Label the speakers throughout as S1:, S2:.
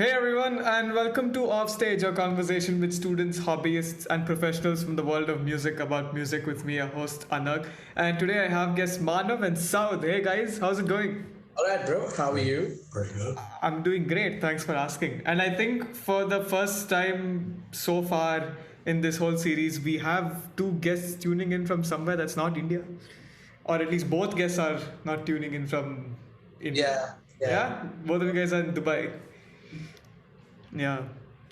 S1: Hey everyone, and welcome to Offstage, a conversation with students, hobbyists, and professionals from the world of music about music with me, your host Anagh. And today I have guests Manav and Saud. Hey guys, how's it going?
S2: All right, bro. How are you?
S3: Very good.
S1: I'm doing great, thanks for asking. And I think for the first time so far in this whole series, we have two guests tuning in from somewhere that's not India. Or at least both guests are not tuning in from India. Yeah? Both of you guys are in Dubai. Yeah,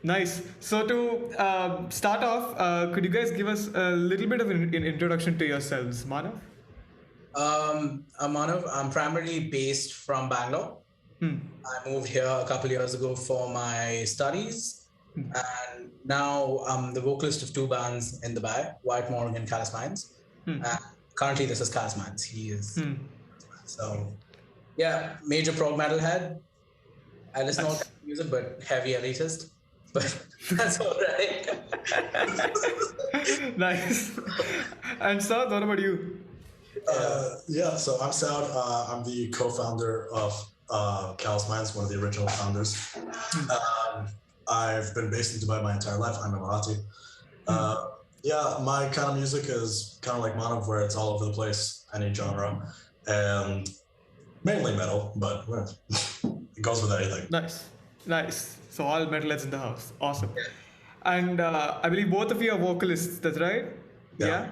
S1: nice. So to start off, could you guys give us a little bit of an introduction to yourselves, Manav?
S2: I'm Manav. I'm primarily based from Bangalore. I moved here a couple years ago for my studies, and now I'm the vocalist of two bands in Dubai, White Morgue and Callous Minds. Currently, this is Callous Minds. He is so yeah, major prog metal head. I listen to all kinds of music, but heavy elitist. But that's all right.
S1: Nice. And Saud, what about you?
S3: So I'm Saud. I'm the co-founder of Callous Minds, one of the original founders. I've been based in Dubai my entire life. I'm a Marathi. My kind of music is kind of like Manav, where it's all over the place, any genre, and mainly metal, but it goes with anything.
S1: Nice. So all metalheads in the house. Awesome. And I believe both of you are vocalists, that's right?
S2: Yeah.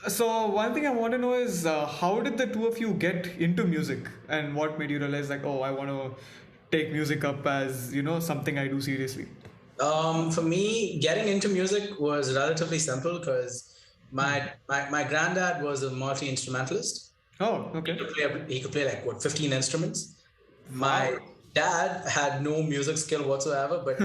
S1: So one thing I want to know is how did the two of you get into music, and what made you realize like, oh, I want to take music up as, something I do seriously?
S2: For me, getting into music was relatively simple because my granddad was a multi-instrumentalist.
S1: Oh, okay.
S2: He could play like 15 instruments. My dad had no music skill whatsoever, but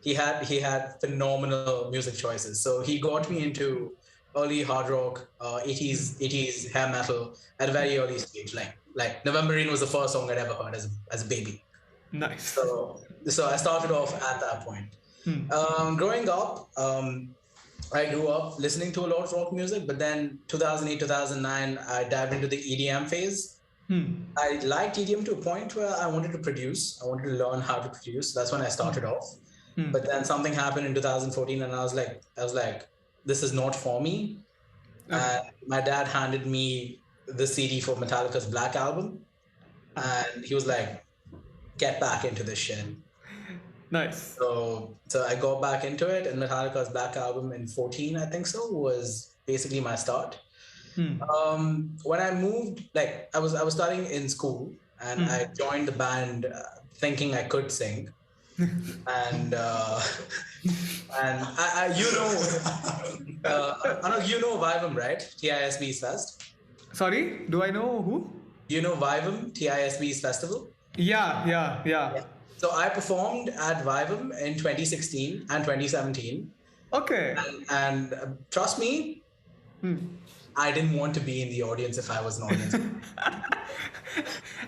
S2: he had phenomenal music choices. So he got me into early hard rock, 80s hair metal at a very early stage. Like November Rain was the first song I'd ever heard as a baby.
S1: Nice.
S2: So I started off at that point. Growing up, I grew up listening to a lot of rock music, but then 2008, 2009, I dived into the EDM phase. I liked EDM to a point where I wanted to produce. I wanted to learn how to produce. That's when I started off. But then something happened in 2014, and I was like, this is not for me. And my dad handed me the CD for Metallica's Black Album, and he was like, get back into this shit.
S1: Nice.
S2: So I got back into it, and Metallica's Black Album in 14, I think so, was basically my start. When I moved, I was studying in school, and I joined the band thinking I could sing, and I know Vivum, right? TISB's Fest.
S1: Sorry, do I know who?
S2: You know Vivum, TISB's festival?
S1: Yeah.
S2: So I performed at Vivum in 2016 and 2017.
S1: Okay.
S2: And trust me, I didn't want to be in the audience if I was an audience.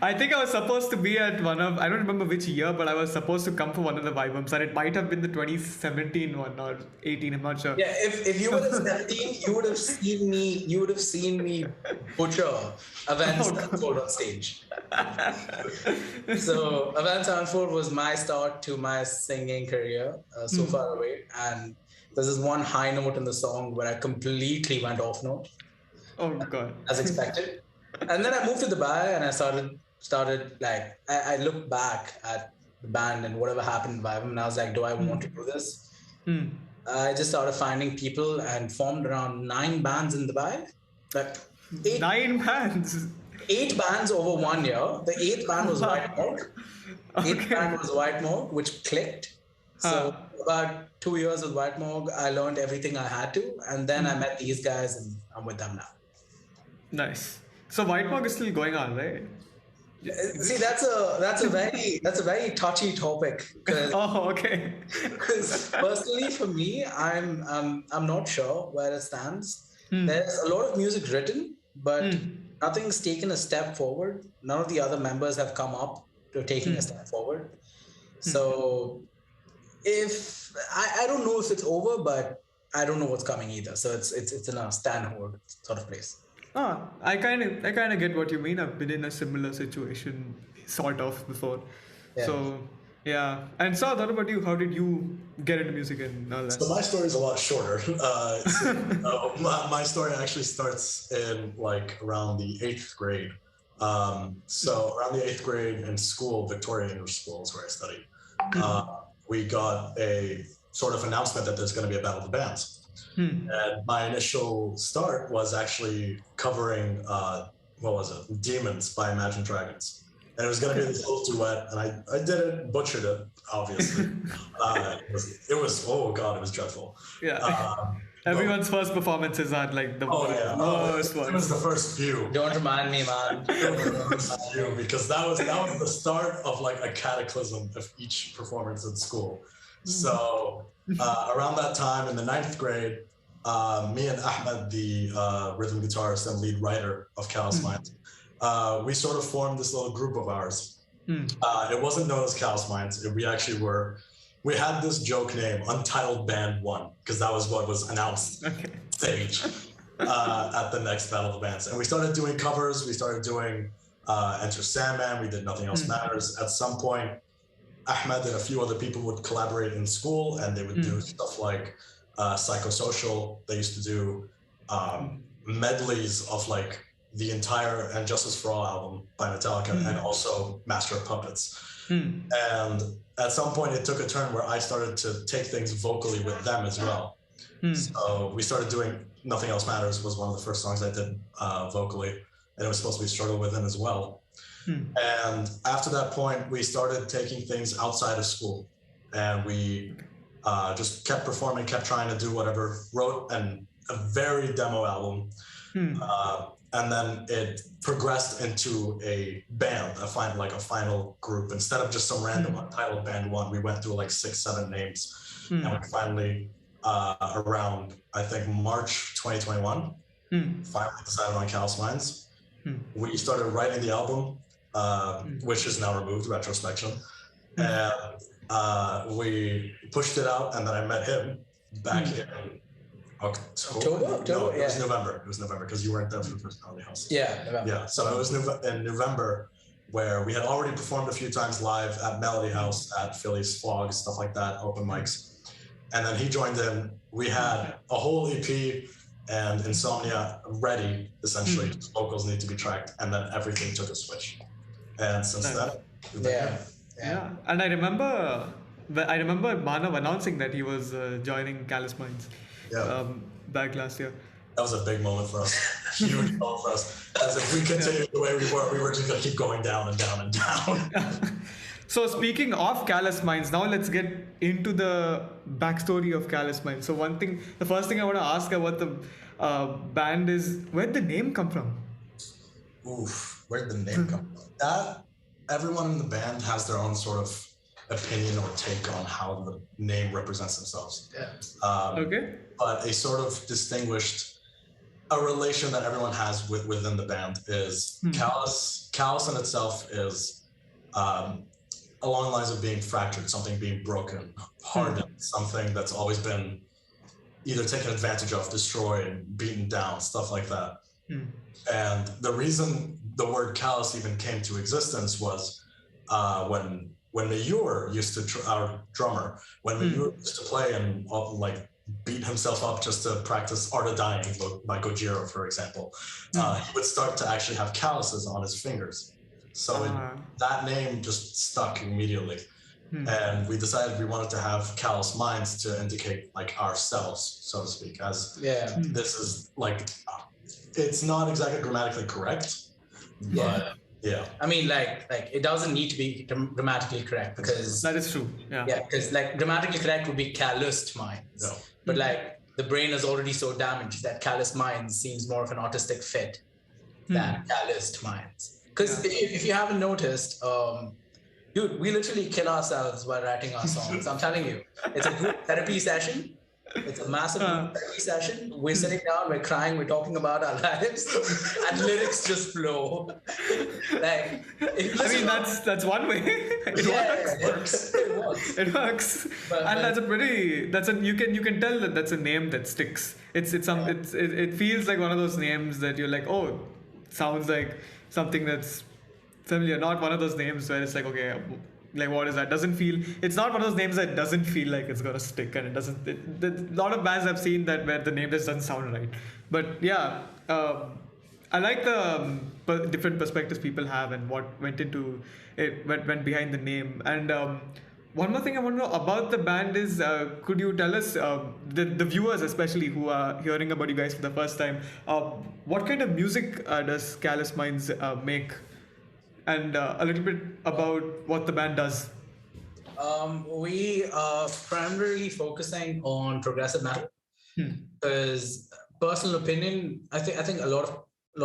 S1: I think I was supposed to be at I don't remember which year, but I was supposed to come for one of the Vibums, and it might have been the 2017 one or 18, I'm not sure.
S2: Yeah, if you were 17, you would have seen me butcher Avenged Sevenfold on stage. So Avenged Sevenfold was my start to my singing career, so far away, and there's this one high note in the song where I completely went off note.
S1: Oh God.
S2: As expected. And then I moved to Dubai, and I started I looked back at the band and whatever happened in Vivum, and I was like, do I want to do this? I just started finding people and formed around 9 bands in Dubai. Like
S1: 9 bands?
S2: 8 bands over 1 year. The 8th band was White Morgue. 8th band was White Morgue, which clicked. So about 2 years with White Morgue, I learned everything I had to, and then I met these guys, and I'm with them now.
S1: Nice. So White Morgue is still going on, right?
S2: See, that's a very touchy topic.
S1: Okay.
S2: Because personally, for me, I'm not sure where it stands. There's a lot of music written, but nothing's taken a step forward. None of the other members have come up to taking a step forward. So if I don't know if it's over, but I don't know what's coming either. So it's in a stand-hold sort of place.
S1: I kind of get what you mean. I've been in a similar situation sort of before.
S2: Yeah.
S1: So yeah. And Saud, what about you? How did you get into music and all that?
S3: So my story is a lot shorter. My story actually starts in like around the 8th grade. So around the 8th grade in school, Victoria English School is where I studied. We got a sort of announcement that there's going to be a battle of the bands. And my initial start was actually covering, what was it? Demons by Imagine Dragons. And it was going to be this little duet, and I did it, butchered it, obviously. It was, oh God, it was dreadful.
S1: Yeah. Everyone's first performances are like the worst ones.
S3: It was the first few.
S2: Don't remind me, man.
S3: Because that was the start of like a cataclysm of each performance in school. So around that time in the 9th grade, me and Ahmed, the rhythm guitarist and lead writer of Callous Minds, we sort of formed this little group of ours. It wasn't known as Callous Minds. We had this joke name, Untitled Band 1, because that was what was announced stage at the next Battle of the Bands. And we started doing covers. We started doing Enter Sandman. We did Nothing Else Matters. At some point, Ahmed and a few other people would collaborate in school, and they would do stuff like Psychosocial. They used to do medleys of like the entire And Justice for All album by Metallica, and also Master of Puppets. And at some point it took a turn where I started to take things vocally with them as well. So we started doing Nothing Else Matters was one of the first songs I did vocally, and it was supposed to be Struggle Within as well. And after that point, we started taking things outside of school, and we just kept performing, kept trying to do whatever, wrote a very demo album. And then it progressed into a band, a final group. Instead of just some random Untitled Band 1, we went through like 6-7 names. And we finally, around, I think, March 2021, finally decided on Callous Minds. We started writing the album, which is now removed, retrospection. And we pushed it out, and then I met him back in October? No, it was November. It was November because you weren't there for the Personality House.
S2: Yeah, November.
S3: Yeah, so it was in November, where we had already performed a few times live at Melody House, at Philly's Flogs, stuff like that, open mics. And then he joined in. We had a whole EP and Insomnia ready, essentially. Vocals need to be tracked, and then everything took a switch. And since then,
S1: yeah. And I remember Manav announcing that he was joining Callous Minds. Back last year.
S3: That was a big moment for us. Huge moment for us. As if we continued the way we were just going to keep going down and down and down.
S1: So speaking of Callous Minds, now let's get into the backstory of Callous Minds. So the first thing I want to ask about the band is, where'd the name come from?
S3: Where'd the name come from? Everyone in the band has their own sort of opinion or take on how the name represents themselves. But a sort of distinguished, a relation that everyone has within the band is Callous. Callous in itself is along the lines of being fractured, something being broken, hardened, something that's always been either taken advantage of, destroyed, beaten down, stuff like that. And the reason the word callous even came to existence was when Mayur used to, our drummer, when Mayur used to play and like beat himself up just to practice Art of Dying by Gojira, for example, he would start to actually have calluses on his fingers. So that name just stuck immediately. And we decided we wanted to have Callous Minds to indicate like ourselves, so to speak, as this is like, it's not exactly grammatically correct, but yeah.
S2: I mean, like it doesn't need to be grammatically correct because
S1: that is true. Yeah,
S2: because like grammatically correct would be calloused minds, but like the brain is already so damaged that callous minds seems more of an autistic fit than calloused minds. Because if you haven't noticed, dude, we literally kill ourselves while writing our songs. I'm telling you, it's a group therapy session. It's a massive therapy session. We're sitting down, we're crying, we're talking about our lives, and lyrics just flow. Like,
S1: I mean, that's one way. It works. It works. And you can tell that that's a name that sticks. It feels like one of those names that you're like, oh, sounds like something that's familiar. Not one of those names where it's like, okay, like what is that? Doesn't feel. It's not one of those names that doesn't feel like it's gonna stick, and it doesn't. A lot of bands I've seen that where the name just doesn't sound right. But yeah, I like the different perspectives people have and what went into it, went behind the name. And one more thing I want to know about the band is, could you tell us, the viewers especially who are hearing about you guys for the first time, what kind of music does Callous Minds make? And a little bit about what the band does.
S2: We are primarily focusing on progressive metal because, personal opinion, I think a lot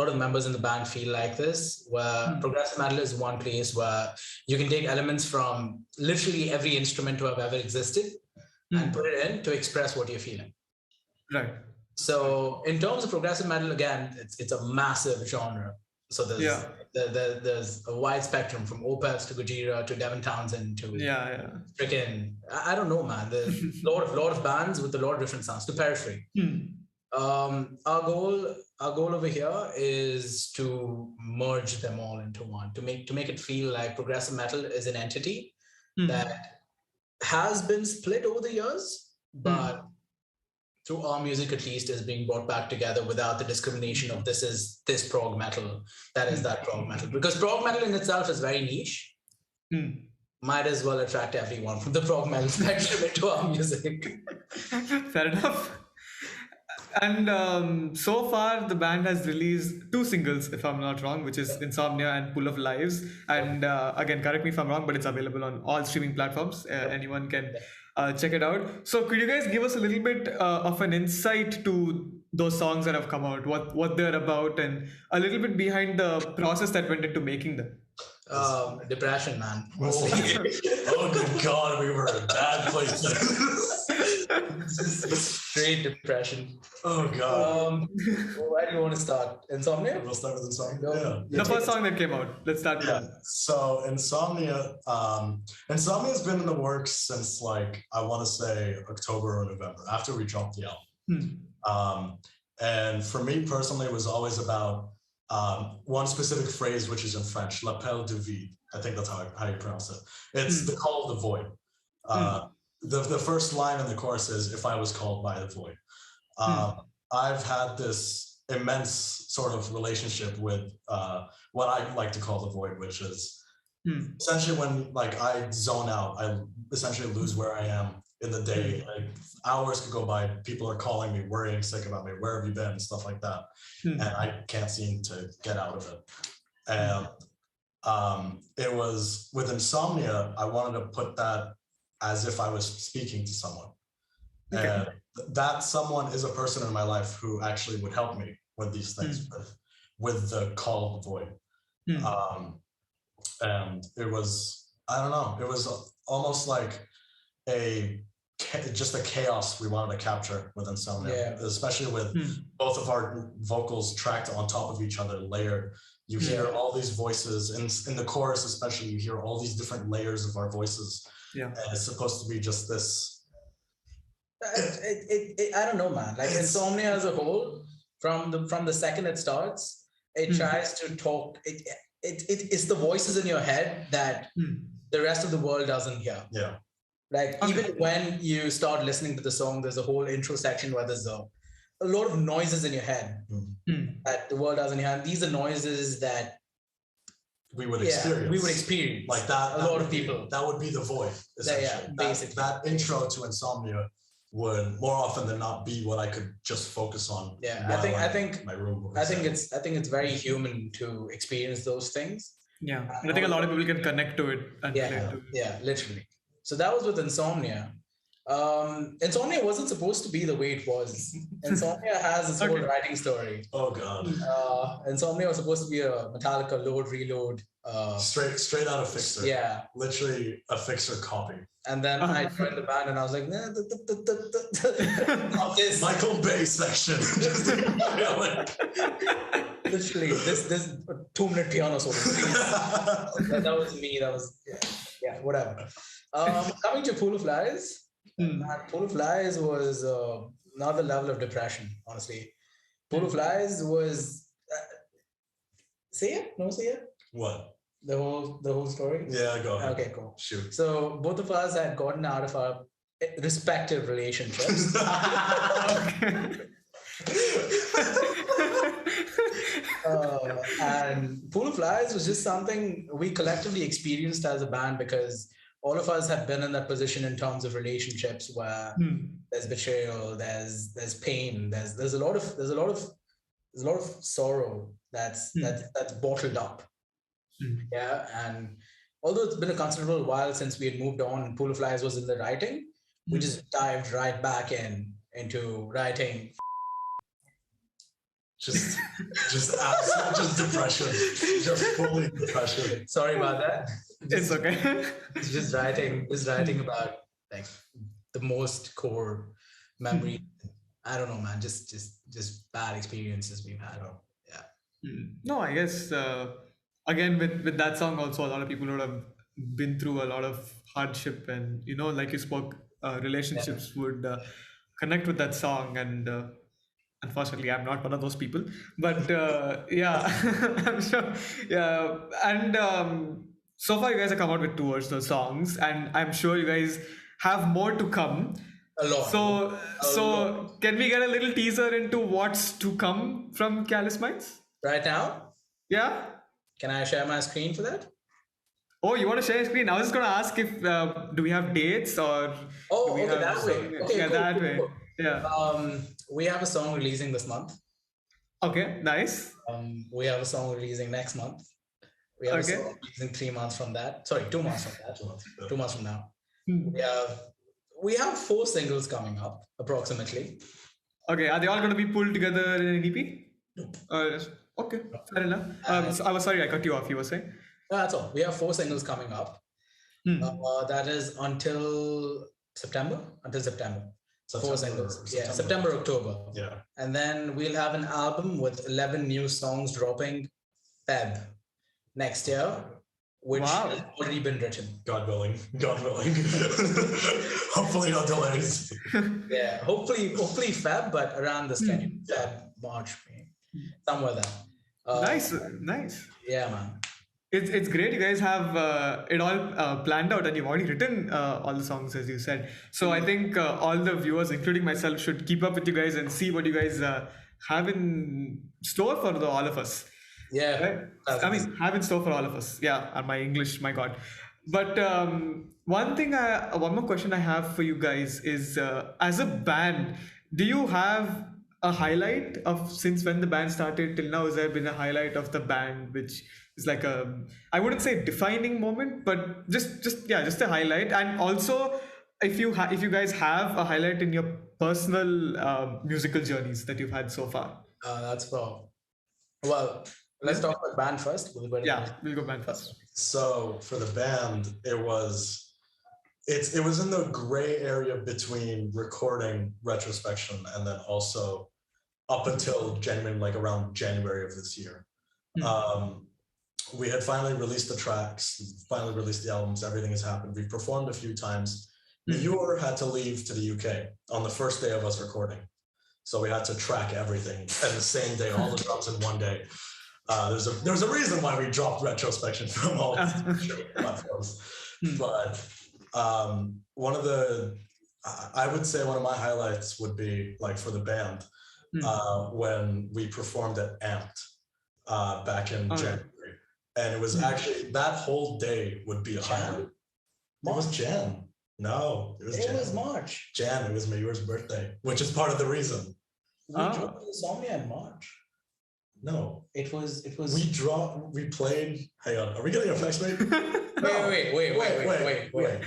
S2: of members in the band feel like this, where progressive metal is one place where you can take elements from literally every instrument to have ever existed and put it in to express what you're feeling.
S1: Right.
S2: So in terms of progressive metal, again, it's a massive genre. So there's a wide spectrum from Opeth to Gojira to Devin Townsend to freaking, I don't know, man. There's a lot of bands with a lot of different sounds, to Periphery. Our goal over here is to merge them all into one, to make it feel like progressive metal is an entity that has been split over the years, but through our music at least is being brought back together without the discrimination of this is this prog metal, that is that prog metal. Because prog metal in itself is very niche. Might as well attract everyone from the prog metal spectrum into our music.
S1: Fair enough. And so far, the band has released 2 singles, if I'm not wrong, which is Insomnia and Pool of Lies. And again, correct me if I'm wrong, but it's available on all streaming platforms. Anyone can check it out. So could you guys give us a little bit of an insight to those songs that have come out, what they're about, and a little bit behind the process that went into making them?
S2: Depression, man.
S3: Oh, good God, we were in a bad place.
S2: Straight depression.
S3: Oh, God.
S2: Where do you want to start? Insomnia?
S3: We'll start with Insomnia.
S1: The first song that came out. Let's start with that.
S3: So Insomnia has been in the works since, like, I want to say October or November, after we dropped the album. And for me personally, it was always about one specific phrase, which is in French, l'appel du vide. I think that's how you pronounce it. It's the call of the void. The first line in the chorus is, if I was called by the void. I've had this immense sort of relationship with what I like to call the void, which is essentially when, like, I zone out, I essentially lose where I am in the day. Like, hours could go by, people are calling me, worrying sick about me, where have you been, stuff like that. And I can't seem to get out of it. And it was with Insomnia, I wanted to put that as if I was speaking to someone. And that someone is a person in my life who actually would help me with these things, with the call of the void. And it was, I don't know, it was almost like just a chaos we wanted to capture with Insomnia, especially with both of our vocals tracked on top of each other, layered. You hear all these voices, in the chorus especially, you hear all these different layers of our voices. And it's supposed to be just this.
S2: I don't know, man. Like, Insomnia as a whole, from the second it starts, it tries to talk. It's the voices in your head that the rest of the world doesn't hear. Like, even when you start listening to the song, there's a whole intro section where there's a lot of noises in your head that the world doesn't hear. And these are noises that
S3: we would experience.
S2: Like that. A lot of people.
S3: That would be the void, essentially.
S2: Basically.
S3: That intro to Insomnia would more often than not be what I could just focus on.
S2: I think it's very human to experience those things.
S1: And I think a lot of people can connect to it and relate to it.
S2: Literally. So that was with Insomnia. Insomnia wasn't supposed to be the way it was. Insomnia has its whole writing story.
S3: Oh, God.
S2: Insomnia was supposed to be a Metallica load, reload.
S3: Straight out of Fixer.
S2: Yeah.
S3: Literally a Fixer copy.
S2: And then I joined the band and I was like, nah, this.
S3: Michael Bay section.
S2: Literally, this 2-minute piano solo. That was me. That was, whatever. Coming to Pool of Lies. Pool of Lies was another level of depression, honestly. Pool of Lies was... say it? No, say it?
S3: What?
S2: the whole story?
S3: Yeah, go ahead.
S2: Okay, cool.
S3: Shoot.
S2: So both of us had gotten out of our respective relationships. And Pool of Lies was just something we collectively experienced as a band, because all of us have been in that position in terms of relationships where there's betrayal, there's pain, there's a lot of sorrow that's bottled up. Yeah, and although it's been a considerable while since we had moved on and Pool of Lies was in the writing, we just dived right back into writing.
S3: Just absolute, just depression, just fully depression.
S2: Sorry about that.
S1: It's okay.
S2: It's just writing about like the most core memory. I don't know, man. Just bad experiences we've had. Yeah.
S1: No, I guess again with that song also a lot of people would have been through a lot of hardship, and like you spoke, relationships would connect with that song, and unfortunately I'm not one of those people, but yeah. I'm sure. Yeah, and so far you guys have come out with 2 original songs, and I'm sure you guys have more to come.
S2: A lot.
S1: So can we get a little teaser into what's to come from Callous Minds?
S2: Right now,
S1: Yeah.
S2: can I share my screen for that?
S1: Oh, you want to share screen? I was just going to ask if do we have dates, or
S2: Oh,
S1: do we
S2: okay,
S1: have
S2: that way. Okay,
S1: yeah,
S2: cool,
S1: that
S2: cool,
S1: way.
S2: cool.
S1: Yeah.
S2: We have a song releasing this month.
S1: Okay, nice.
S2: We have a song releasing next month. We have
S1: Okay.
S2: a song releasing 3 months from that. Sorry, 2 months from that. 2 months from now.
S1: Hmm.
S2: We have 4 singles coming up, approximately.
S1: Okay, are they all going to be pulled together in an EP? Okay, fair enough. So I was sorry I cut you off. You were saying?
S2: That's all. We have 4 singles coming up. That is until September. Four singles. Yeah, September, October.
S3: Yeah.
S2: And then we'll have an album with 11 new songs dropping Feb next year, which
S1: Wow.
S2: has already been written.
S3: God willing. Hopefully no delays.
S2: Yeah, hopefully Feb, but around the schedule. Feb, March, May, somewhere there.
S1: Nice.
S2: Yeah, man.
S1: It's great you guys have it all planned out, and you've already written all the songs, as you said. So I think all the viewers, including myself, should keep up with you guys and see what you guys have in store for all of us.
S2: Yeah.
S1: Right? I mean, have in store for all of us. Yeah, and my English, my God. But one more question I have for you guys is, as a band, do you have a highlight of since when the band started till now? Has there been a highlight of the band which is like I wouldn't say defining moment, but just a highlight? And also, if you guys have a highlight in your personal musical journeys that you've had so far.
S2: That's well. Well, let's talk about band first.
S1: We'll go band first.
S3: So for the band, it was in the gray area between recording Retrospection and then also up until around January of this year. We had finally released the tracks, finally released the albums, everything has happened. We've performed a few times. Eeyore had to leave to the UK on the first day of us recording. So we had to track everything and the same day, all the drums in one day. There's a reason why we dropped Retrospection from all platforms. But I would say one of my highlights would be for the band when we performed at Amped back in January. And it was actually, that whole day would be a highlight. It was Jan. No, it was Jan.
S2: It was March.
S3: Jan, it was Mayur's birthday, which is part of the reason.
S2: We dropped Insomnia in March.
S3: No.
S2: It was.
S3: We played, hang on, are we getting a flex mate?
S2: Wait.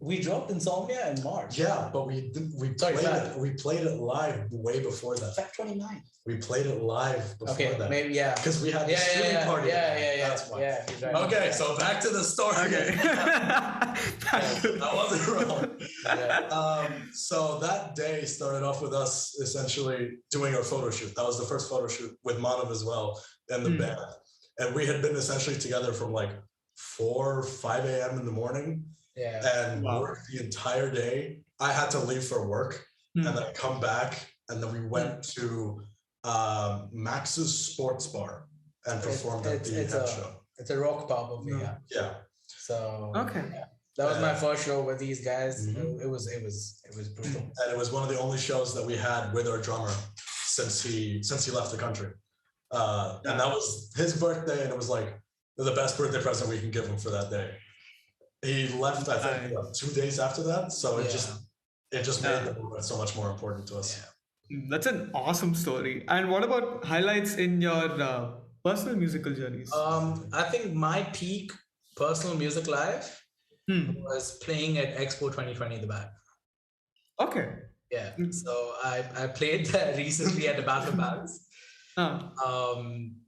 S3: We
S2: dropped Insomnia in March.
S3: Yeah, but we played it live way before that.
S2: Feb 29th.
S3: We played it live before that.
S2: Okay, maybe, yeah.
S3: Because we had the streaming party.
S2: Yeah.
S3: That's why.
S2: Yeah, he's right.
S3: Okay, so back to the story.
S1: Okay.
S3: That wasn't wrong.
S2: Yeah.
S3: So that day started off with us essentially doing our photo shoot. That was the first photo shoot with Manav as well and the band. And we had been essentially together from 4 or 5 a.m. in the morning.
S2: Yeah.
S3: And worked the entire day. I had to leave for work and then come back. And then we went to Max's Sports Bar. and performed at the head show.
S2: It's a rock pub over here.
S3: Yeah.
S2: So
S1: Okay.
S2: yeah. That was my first show with these guys. It was brutal.
S3: And it was one of the only shows that we had with our drummer since he left the country. And that was his birthday, and it was like the best birthday present we can give him for that day. He left, I think, 2 days after that. So it just made the movement so much more important to us.
S2: Yeah.
S1: That's an awesome story. And what about highlights in your personal musical journeys?
S2: I think my peak personal music life was playing at Expo 2020 in the back.
S1: Okay.
S2: Yeah. So I played there recently at the Battle of Bands.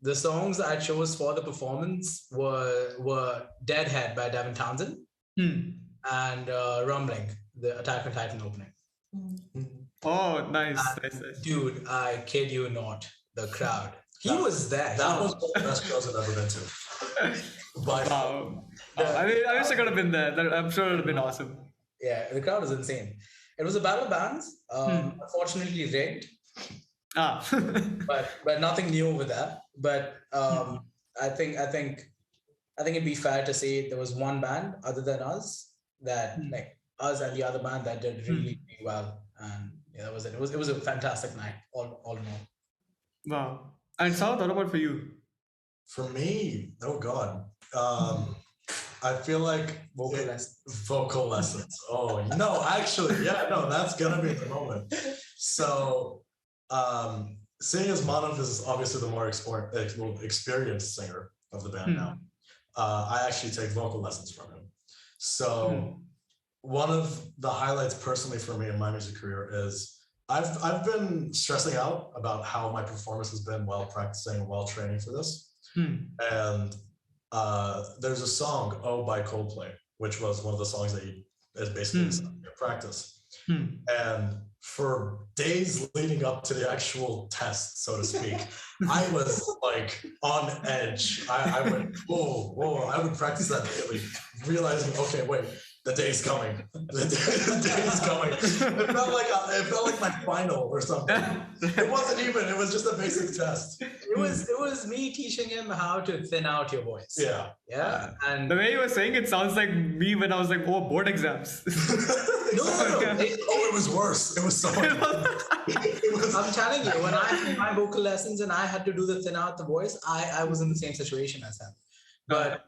S2: The songs I chose for the performance were Deadhead by Devin Townsend and Rumbling, the Attack on Titan opening.
S1: Oh, nice.
S2: Dude, I kid you not, the crowd. He was there.
S3: That was one of the best shows I've ever been to.
S1: Wow. I wish I could have been there. I'm sure it would have been awesome.
S2: Yeah, the crowd was insane. It was a battle of bands, unfortunately rigged. but nothing new with that. But I think it'd be fair to say there was one band other than us that like us and the other band that did really well. And yeah, that was it. It was a fantastic night, all in all.
S1: Wow. And Saud, what about for you?
S3: For me, oh God. I feel like vocal lessons. Oh no, actually, that's gonna be the moment. So seeing as Manav is obviously the more experienced singer of the band now, I actually take vocal lessons from him. So one of the highlights personally for me in my music career is I've been stressing out about how my performance has been while practicing, while training for this. And there's a song, "Oh" by Coldplay, which was one of the songs that is basically practice. And for days leading up to the actual test, so to speak, I was like on edge. I went, whoa, I would practice that daily, realizing, okay, wait, the day's coming. The day's coming. It felt like my final or something. It wasn't even, it was just a basic test.
S2: It was me teaching him how to thin out your voice.
S3: Yeah.
S2: And
S1: the way you were saying it sounds like me when I was like, board exams.
S2: No.
S3: It was worse. It was so much worse.
S2: I'm telling you, when I had my vocal lessons and I had to do the thin out the voice, I was in the same situation as him. But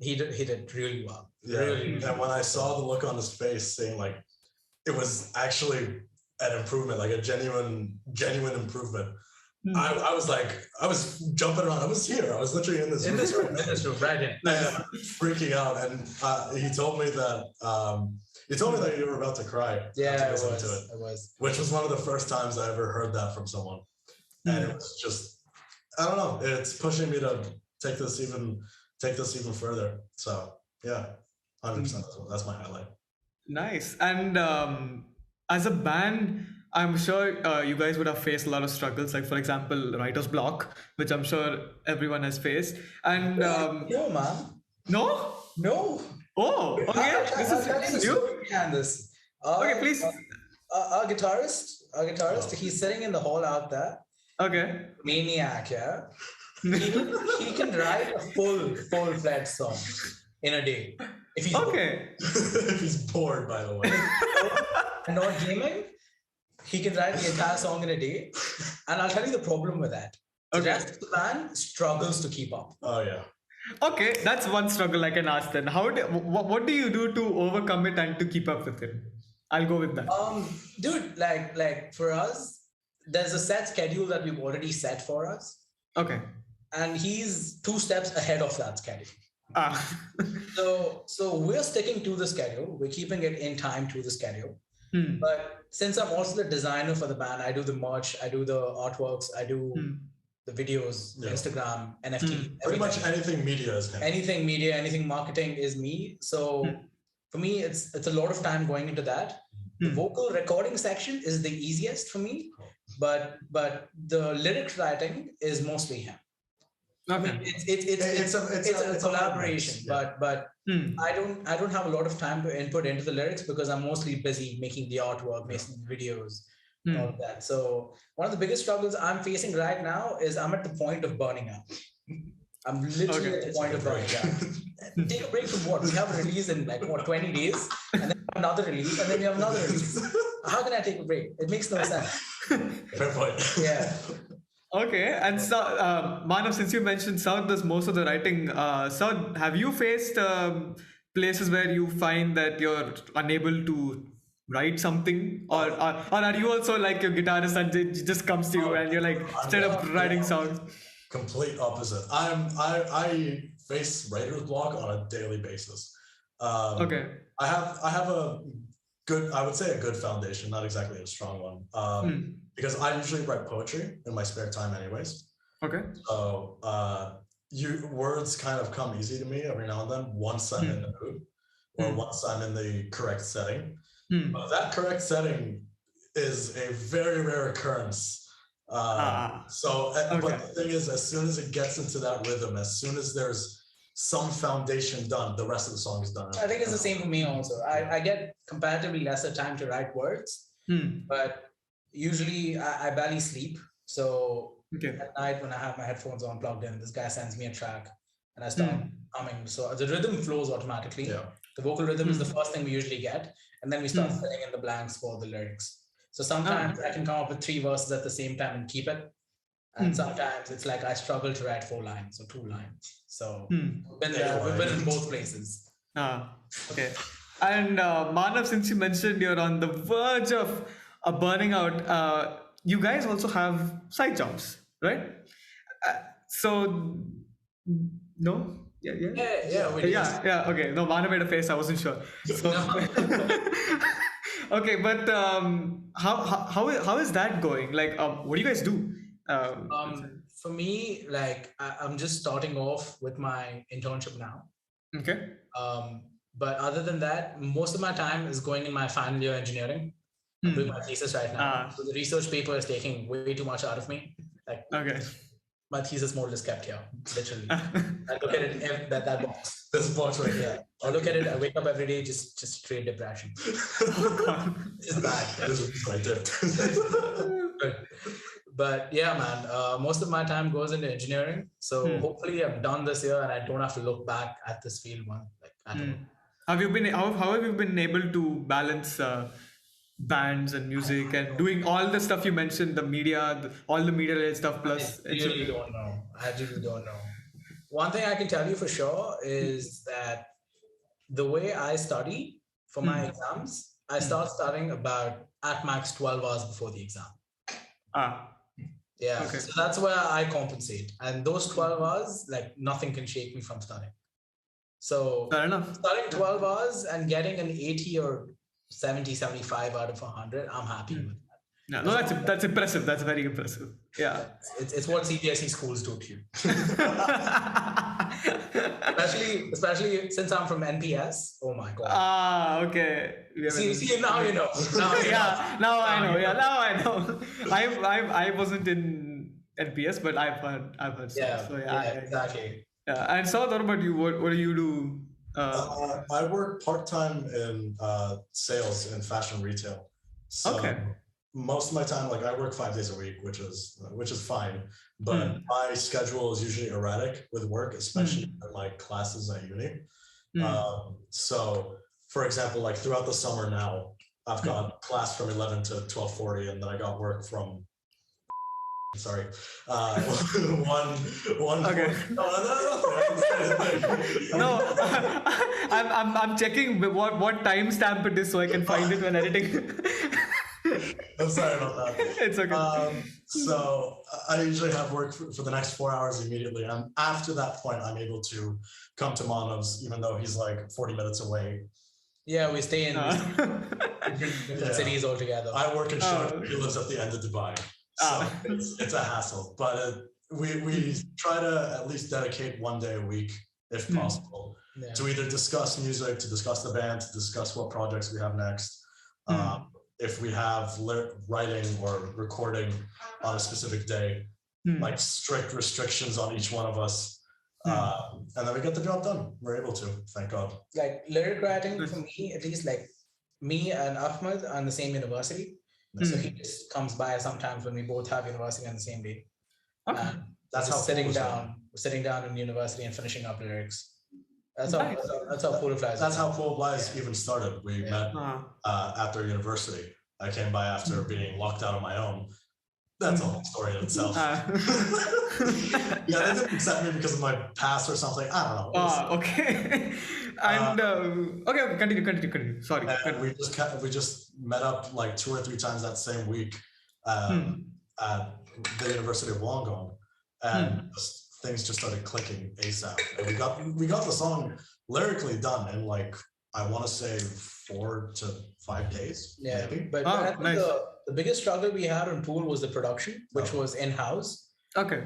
S2: he did really well.
S3: Yeah.
S2: Really.
S3: And when I saw the look on his face saying like it was actually an improvement, like a genuine improvement. I was jumping around. I was here. I was literally in this room,
S2: right in.
S3: Freaking out. And he told me that you were about to cry.
S2: Yeah, it was.
S3: Which was one of the first times I ever heard that from someone. And it was just, I don't know, it's pushing me to take this even further. So yeah, 100%. That's my highlight.
S1: Nice. And as a band, I'm sure you guys would have faced a lot of struggles, like for example, writer's block, which I'm sure everyone has faced. And
S2: no, man.
S1: No?
S2: No.
S1: Oh, okay. This is new. Okay, please.
S2: Our guitarist, he's sitting in the hall out there.
S1: Okay.
S2: Maniac, yeah. He can write a full-fledged song in a day. If he's
S3: if he's bored, by the way.
S2: And not gaming, he can write the entire song in a day. And I'll tell you the problem with that. The rest of the band struggles to keep up.
S3: Oh yeah.
S1: Okay, that's one struggle I can ask then. What do you do to overcome it and to keep up with it? I'll go with that.
S2: Dude, like for us, there's a set schedule that we've already set for us.
S1: Okay.
S2: And he's 2 steps ahead of that schedule. So we're sticking to the schedule. We're keeping it in time to the schedule. But since I'm also the designer for the band, I do the merch, I do the artworks, I do the videos, Instagram, NFT.
S3: Pretty much anything media is him.
S2: Anything media, anything marketing is me. So for me, it's a lot of time going into that. The vocal recording section is the easiest for me, but the lyrics writing is mostly him.
S1: Okay.
S2: I mean, it's a collaboration, but I don't have a lot of time to input into the lyrics because I'm mostly busy making the artwork, making videos, all of that. So one of the biggest struggles I'm facing right now is I'm at the point of burning out. I'm literally at the point of break. Yeah. Take a break from what? We have a release in 20 days, and then another release, and then we have another release. How can I take a break? It makes no sense.
S3: Fair point.
S2: Yeah.
S1: Okay, and so, Manav, since you mentioned Saud does most of the writing, Saud, have you faced places where you find that you're unable to write something, or are you also like your guitarist and it just comes to you and you're like straight up writing songs?
S3: Complete opposite. I face writer's block on a daily basis.
S1: Okay.
S3: I have a good, I would say a good foundation, not exactly a strong one. Because I usually write poetry in my spare time anyways.
S1: Okay.
S3: So words kind of come easy to me every now and then once I'm in the mood or once I'm in the correct setting. But that correct setting is a very rare occurrence. But the thing is, as soon as it gets into that rhythm, as soon as there's some foundation done, the rest of the song is done.
S2: I think it's the same for me also. I get comparatively lesser time to write words, but usually I barely sleep. So at night when I have my headphones on plugged in, this guy sends me a track and I start humming. So the rhythm flows automatically. Yeah. The vocal rhythm is the first thing we usually get. And then we start filling in the blanks for the lyrics. So sometimes I can come up with 3 verses at the same time and keep it. And sometimes it's like I struggle to write 4 lines or 2 lines. So we've been in both places.
S1: Okay. And Manav, since you mentioned you're on the verge of burning out, you guys also have side jobs, right? So, no? Yeah. Okay. No, Manav made a face. I wasn't sure. So, okay, but how is that going? Like, what do you guys do?
S2: For me, like I'm just starting off with my internship now.
S1: Okay.
S2: But other than that, most of my time is going in my final year engineering. I'm doing my thesis right now. So the research paper is taking way too much out of me. Like, my thesis model is kept here, literally. I look at it in that box. This box right here. I look at it, I wake up every day, just straight depression. It's bad.
S3: This is quite different.
S2: But yeah, man, most of my time goes into engineering. So hopefully I'm done this year and I don't have to look back at this field one. Like, I don't know.
S1: How have you been able to balance bands and music and doing all the stuff you mentioned, the media, all the media related stuff plus?
S2: I really don't know. I really don't know. One thing I can tell you for sure is that the way I study for my exams, I start studying about at max 12 hours before the exam. Yeah. Okay. So that's where I compensate. And those 12 hours, like nothing can shake me from studying. So
S1: fair enough.
S2: Studying 12 hours and getting an 80 or 70, 75 out of 100, I'm happy with that.
S1: No, that's impressive. That's very impressive. Yeah.
S2: It's what CBSE schools do to you. especially since I'm from NPS. Oh my God.
S1: Okay.
S2: See, now you know.
S1: Now I know. I wasn't in NPS, but I've heard stuff. So
S2: exactly.
S1: Yeah. And Saud, what about you? What do you do?
S3: I work part-time in sales in fashion retail. So most of my time, like I work 5 days a week, which is fine. But my schedule is usually erratic with work, especially in my classes at uni. So for example, like throughout the summer now, I've got class from 11 to 12:40, and then I got work from one.
S1: Okay. No, I'm checking what timestamp it is so I can find it when editing.
S3: I'm sorry about that.
S1: It's okay.
S3: So I usually have work for the next 4 hours immediately, and after that point, I'm able to come to Manav's, even though he's like 40 minutes away.
S2: Yeah, we stay in different cities altogether.
S3: I work in Sharjah. He lives at the end of Dubai. So it's a hassle, but we try to at least dedicate 1 day a week, if possible, to either discuss music, to discuss the band, to discuss what projects we have next. If we have writing or recording on a specific day, like strict restrictions on each one of us. And then we get the job done. We're able to, thank God.
S2: Like lyric writing for me, at least like me and Ahmed are in the same university. So he just comes by sometimes when we both have university on the same day.
S1: Okay.
S2: And
S3: That's how
S2: just
S3: Pool
S2: sitting
S3: was
S2: sitting down in university and finishing up lyrics. That's how
S1: Nice.
S2: that's how Pool of Lies.
S3: That's how Pool of Lies even started. We met
S1: Ah.
S3: after university. I came by after being locked out on my own. That's a whole story in itself. Yeah, they didn't accept me because of my past or something. I don't know.
S1: Okay. And okay, continue. Sorry.
S3: And we just met up like 2 or 3 times that same week at the University of Wollongong, and things just started clicking ASAP. And we got the song lyrically done in like, I want to say 4 to 5 days.
S2: Yeah,
S3: maybe.
S2: but I think
S1: nice.
S2: the biggest struggle we had on Pool was the production, which was in-house.
S1: Okay.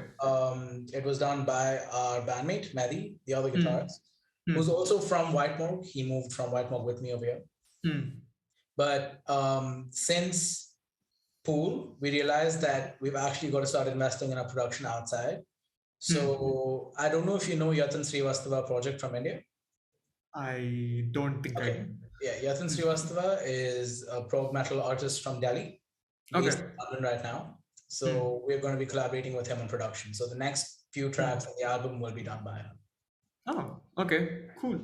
S2: It was done by our bandmate Mehdi, the other guitarist, who's also from White Morgue. He moved from White Morgue with me over here. But since Pool, we realized that we've actually got to start investing in our production outside. So I don't know if you know Yatan Srivastava project from India.
S1: I don't think I do.
S2: Yeah, Yatan Srivastava is a prog metal artist from Delhi. He's in London right now. So we're going to be collaborating with him on production. So the next few tracks on the album will be done by him.
S1: Oh, okay, cool.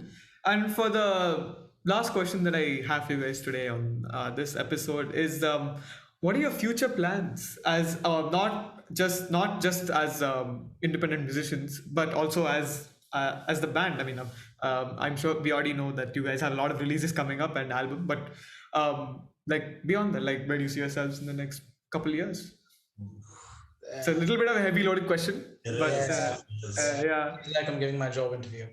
S1: And for the last question that I have for you guys today on this episode is, what are your future plans as not just as independent musicians, but also as the band? I mean, I'm sure we already know that you guys have a lot of releases coming up and album, but like beyond that, like where do you see yourselves in the next couple of years? It's a little bit of a heavy loaded question, but yeah.
S2: It's like I'm giving my job interview.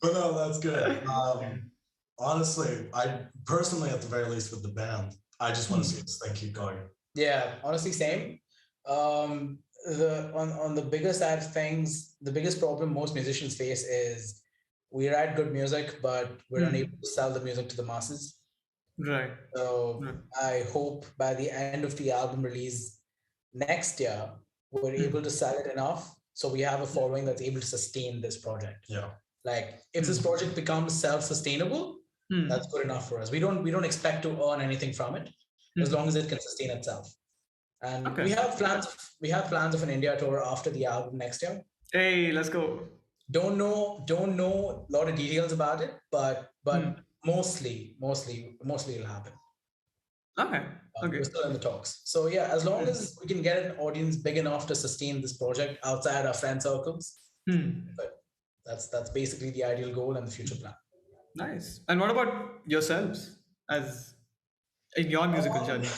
S3: But no, that's good. Honestly, I personally, at the very least with the band, I just want to see this thing keep going.
S2: Yeah, honestly, same. On the bigger side of things, the biggest problem most musicians face is we write good music, but we're unable to sell the music to the masses.
S1: Right.
S2: So I hope by the end of the album release next year, we're able to sell it enough so we have a following that's able to sustain this project.
S3: Yeah.
S2: Like if this project becomes self-sustainable, that's good enough for us. We don't expect to earn anything from it as long as it can sustain itself. And we have plans of an India tour after the album next year.
S1: Hey, let's go.
S2: Don't know a lot of details about it, but mostly it'll happen.
S1: Okay.
S2: We're still in the talks. So yeah, as long as we can get an audience big enough to sustain this project outside our friend circles, but that's basically the ideal goal and the future plan.
S1: Nice. And what about yourselves as in your musical journey?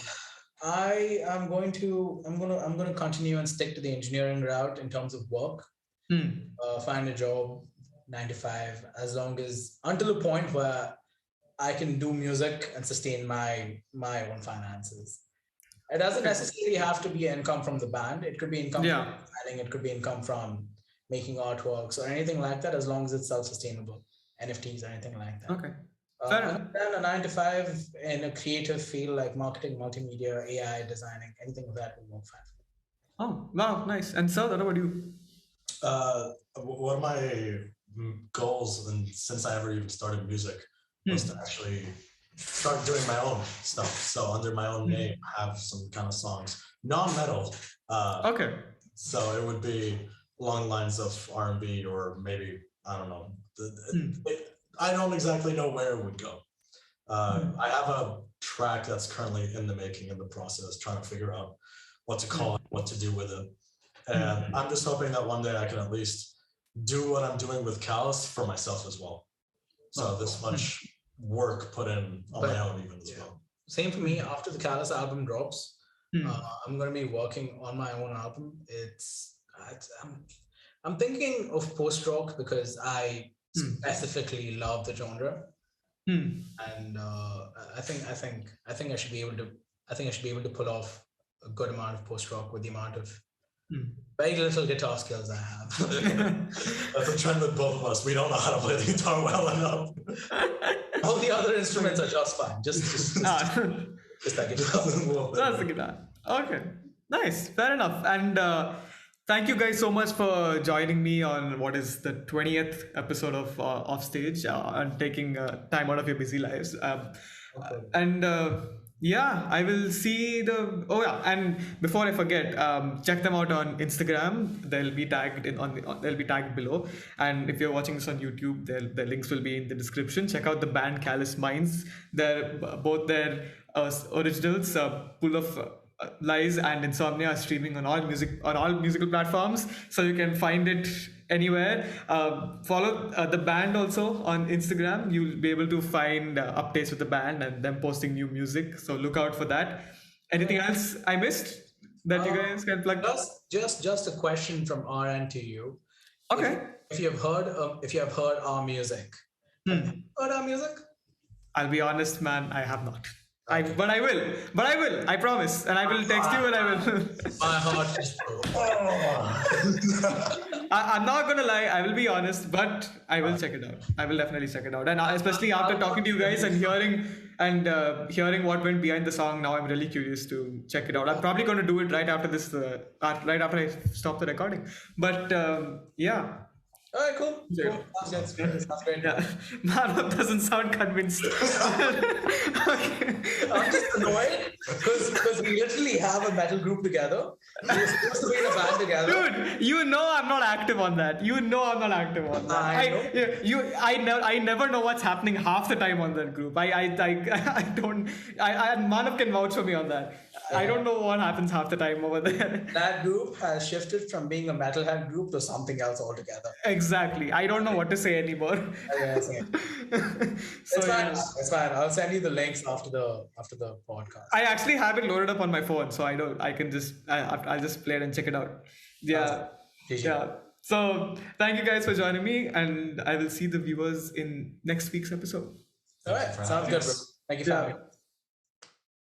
S2: I'm going to continue and stick to the engineering route in terms of work. Find a job 9 to 5 until a point where I can do music and sustain my own finances. It doesn't necessarily have to be income from the band. It could be income from selling. It could be income from making artworks or anything like that, as long as it's self-sustainable. NFTs or anything like that.
S1: Okay.
S2: And then a 9 to 5 in a creative field like marketing, multimedia, AI, designing, anything of that will work fine.
S1: Oh, wow, nice. And Saud, what about you?
S3: One of my goals, and since I ever even started music, was to actually start doing my own stuff. So under my own name, have some kind of songs, non-metal.
S1: Okay.
S3: So it would be along the lines of R&B, or maybe, I don't know. I don't exactly know where it would go. I have a track that's currently in the making, in the process, trying to figure out what to call it, what to do with it. And I'm just hoping that one day I can at least do what I'm doing with Callous for myself as well. So this much work put in on my own even as well.
S2: Same for me. After the Callous album drops, I'm going to be working on my own album. I'm thinking of post-rock because I specifically love the genre, and I think I should be able to pull off a good amount of post-rock with the amount of very little guitar skills I have.
S3: That's a trend with both of us. We don't know how to play the guitar well enough.
S2: All the other instruments are just fine. Just that guitar.
S1: That's the guitar. Okay, nice, fair enough. And thank you guys so much for joining me on what is the 20th episode of Offstage and taking time out of your busy lives. And Yeah, I will see the. Oh yeah, and before I forget, check them out on Instagram. They'll be tagged they'll be tagged below. And if you're watching this on YouTube, the links will be in the description. Check out the band Callous Minds. They're both their originals, Pool of Lies and Insomnia, are streaming on all musical platforms, so you can find it anywhere. Follow the band also on Instagram. You'll be able to find updates with the band and them posting new music. So look out for that. Anything else I missed that you guys can plug?
S2: Just a question from our end to you.
S1: Okay.
S2: If you have heard our music, heard our music?
S1: I'll be honest, man. I have not. But I will. I promise. And I will text you and I will.
S2: My heart is broken.
S1: I'm not gonna lie. I will be honest, but I will check it out. I will definitely check it out. And especially after talking to you guys and hearing what went behind the song, now I'm really curious to check it out. I'm probably going to do it right after this, right after I stop the recording. But yeah.
S2: All right, cool. Sounds great.
S1: Yeah. Manav doesn't sound convinced.
S2: Okay. I'm just annoyed because we literally have a metal group together. We're supposed to be in a band together.
S1: Dude, you know I'm not active on that. I never know what's happening half the time on that group. I don't. Manav can vouch for me on that. I don't know what happens half the time over there.
S2: That group has shifted from being a metalhead group to something else altogether.
S1: Exactly. I don't know what to say anymore.
S2: It's fine. It's fine. I'll send you the links after the podcast.
S1: I actually have it loaded up on my phone, so I'll just play it and check it out. Yeah. Yeah. So thank you guys for joining me, and I will see the viewers in next week's episode.
S2: All right. Sounds good, bro. Thank you for having me.